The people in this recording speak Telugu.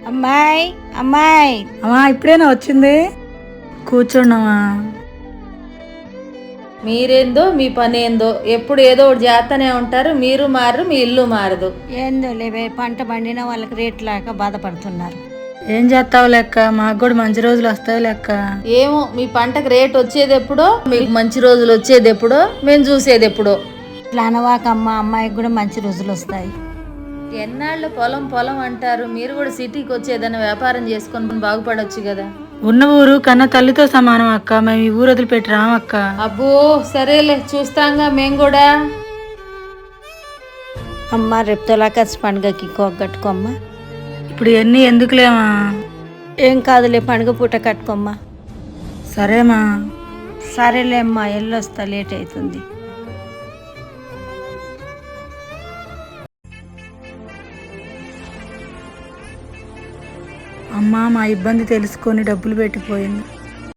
అమ్మాయి అమ్మాయి అమ్మా ఇప్పుడేనా వచ్చింది? కూర్చున్నావా? మీరేందో మీ పని ఏందో, ఎప్పుడు ఏదో ఒకటి చేస్తూనే ఉంటారు. మీరు మారరు, మీ ఇల్లు మారదు. ఏందో లేవే, పంట పండిన వాళ్ళకి రేట్ లేక బాధపడుతున్నారు. ఏం చేస్తావు లెక్క, మాకు కూడా మంచి రోజులు వస్తాయి లెక్క. ఏమో మీ పంటకు రేట్ వచ్చేది ఎప్పుడో, మీకు మంచి రోజులు వచ్చేది ఎప్పుడో, మేము చూసేది ఎప్పుడో. ఇట్లా అనవాకమ్మ, అమ్మాయికి కూడా మంచి రోజులు వస్తాయి. ఎన్నాళ్ళు పొలం పొలం అంటారు. మీరు కూడా సిటీకి వచ్చి ఏదైనా వ్యాపారం చేసుకొని బాగుపడొచ్చు కదా. ఉన్న ఊరు కన్న తల్లితో సమానం అక్క, మేము ఈ ఊరు వదిలిపెట్టి రామక్క. అబ్బో సరేలే, చూస్తాంగా మేము కూడా. అమ్మ రేపు తొలాకర్చి పండుగకి కట్టుకోమ్మా. ఇప్పుడు ఎన్ని ఎందుకులేమా? ఏం కాదులే, పండుగ పూట కట్టుకోమ్మా. సరేమా. సరేలే అమ్మా, ఎల్లొస్తా, లేట్ అవుతుంది. అమ్మా మా ఇబ్బంది తెలుసుకొని డబ్బులు పెట్టిపోయింది.